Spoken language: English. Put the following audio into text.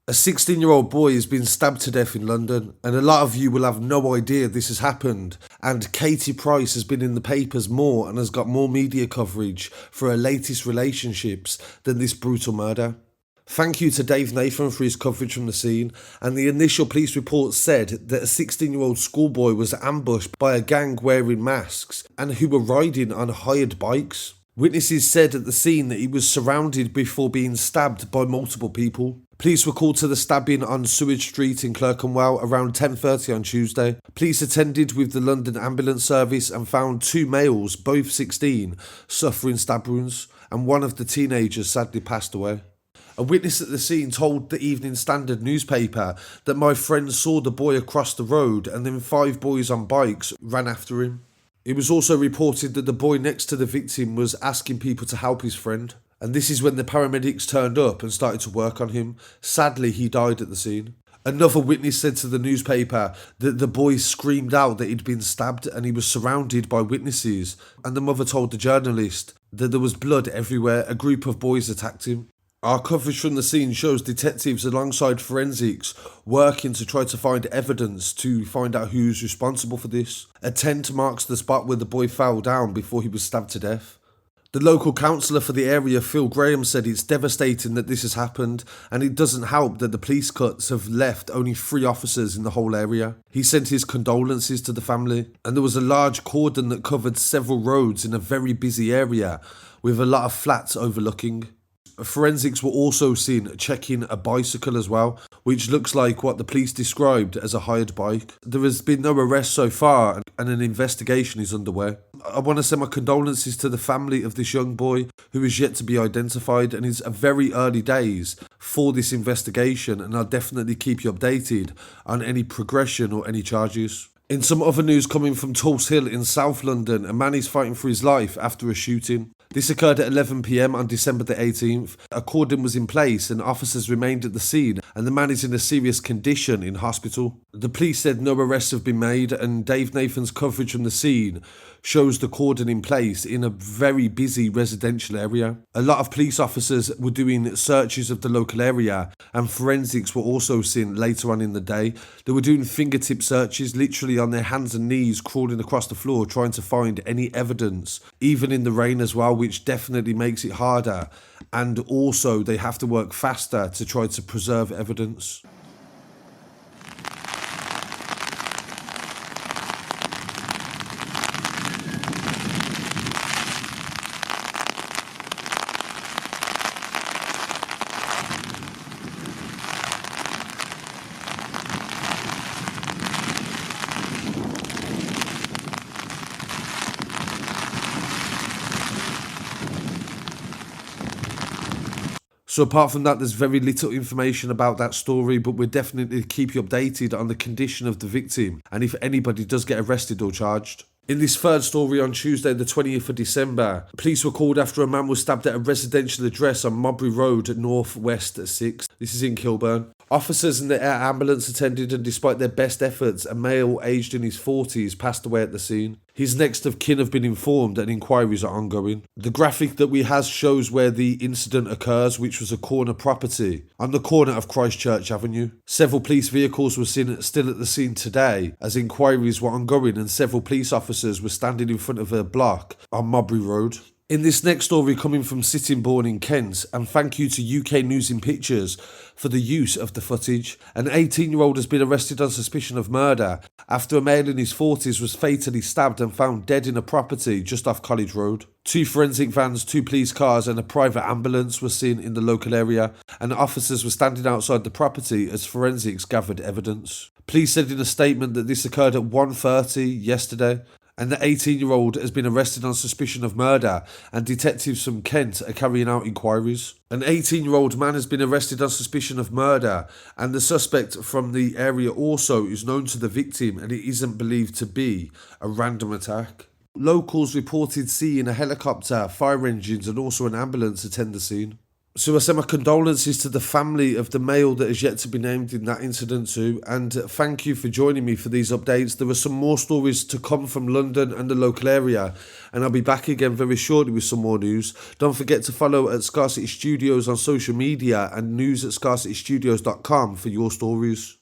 A 16-year-old boy has been stabbed to death in London, and a lot of you will have no idea this has happened. And Katie Price has been in the papers more and has got more media coverage for her latest relationships than this brutal murder. Thank you to Dave Nathan for his coverage from the scene, and the initial police report said that a 16-year-old schoolboy was ambushed by a gang wearing masks and who were riding on hired bikes. Witnesses said at the scene that he was surrounded before being stabbed by multiple people. Police were called to the stabbing on Seward Street in Clerkenwell around 10:30 on Tuesday. Police attended with the London Ambulance Service and found two males, both 16, suffering stab wounds, and one of the teenagers sadly passed away. A witness at the scene told the Evening Standard newspaper that my friend saw the boy across the road and then 5 boys on bikes ran after him. It was also reported that the boy next to the victim was asking people to help his friend. And this is when the paramedics turned up and started to work on him. Sadly, he died at the scene. Another witness said to the newspaper that the boy screamed out that he'd been stabbed and he was surrounded by witnesses. And the mother told the journalist that there was blood everywhere. A group of boys attacked him. Our coverage from the scene shows detectives alongside forensics working to try to find evidence to find out who's responsible for this. A tent marks the spot where the boy fell down before he was stabbed to death. The local councillor for the area, Phil Graham, said it's devastating that this has happened, and it doesn't help that the police cuts have left only 3 officers in the whole area. He sent his condolences to the family, and there was a large cordon that covered several roads in a very busy area with a lot of flats overlooking. Forensics were also seen checking a bicycle as well, which looks like what the police described as a hired bike. There has been no arrest so far and an investigation is underway. I want to send my condolences to the family of this young boy who is yet to be identified, and it's a very early days for this investigation, and I'll definitely keep you updated on any progression or any charges. In some other news coming from Tulse Hill in South London, a man is fighting for his life after a shooting. This occurred at 11 p.m. on December the 18th. A cordon was in place and officers remained at the scene, and the man is in a serious condition in hospital. The police said no arrests have been made, and Dave Nathan's coverage from the scene shows the cordon in place in a very busy residential area. A lot of police officers were doing searches of the local area, and forensics were also seen later on in the day. They were doing fingertip searches, literally on their hands and knees, crawling across the floor, trying to find any evidence, even in the rain as well, which definitely makes it harder. And also they have to work faster to try to preserve evidence. So apart from that, there's very little information about that story, but we'll definitely keep you updated on the condition of the victim and if anybody does get arrested or charged. In this third story on Tuesday the 20th of December, police were called after a man was stabbed at a residential address on Mowbray Road, North West 6. This is in Kilburn. Officers and the air ambulance attended, and despite their best efforts, a male aged in his 40s passed away at the scene. His next of kin have been informed and inquiries are ongoing. The graphic that we have shows where the incident occurs, which was a corner property on the corner of Christchurch Avenue. Several police vehicles were seen still at the scene today as inquiries were ongoing, and several police officers were standing in front of a block on Mowbray Road. In this next story coming from Sittingbourne in Kent, and thank you to UK News in Pictures for the use of the footage, an 18-year-old has been arrested on suspicion of murder after a male in his 40s was fatally stabbed and found dead in a property just off College Road. 2 forensic vans, 2 police cars and a private ambulance were seen in the local area, and officers were standing outside the property as forensics gathered evidence. Police said in a statement that this occurred at 1:30 yesterday, and the 18-year-old has been arrested on suspicion of murder, and detectives from Kent are carrying out inquiries. An 18-year-old man has been arrested on suspicion of murder, and the suspect from the area also is known to the victim, and it isn't believed to be a random attack. Locals reported seeing a helicopter, fire engines and also an ambulance attend the scene. So I send my condolences to the family of the male that is yet to be named in that incident too, and thank you for joining me for these updates. There are some more stories to come from London and the local area, and I'll be back again very shortly with some more news. Don't forget to follow at Scarcity Studios on social media and news at scarcitystudios.com for your stories.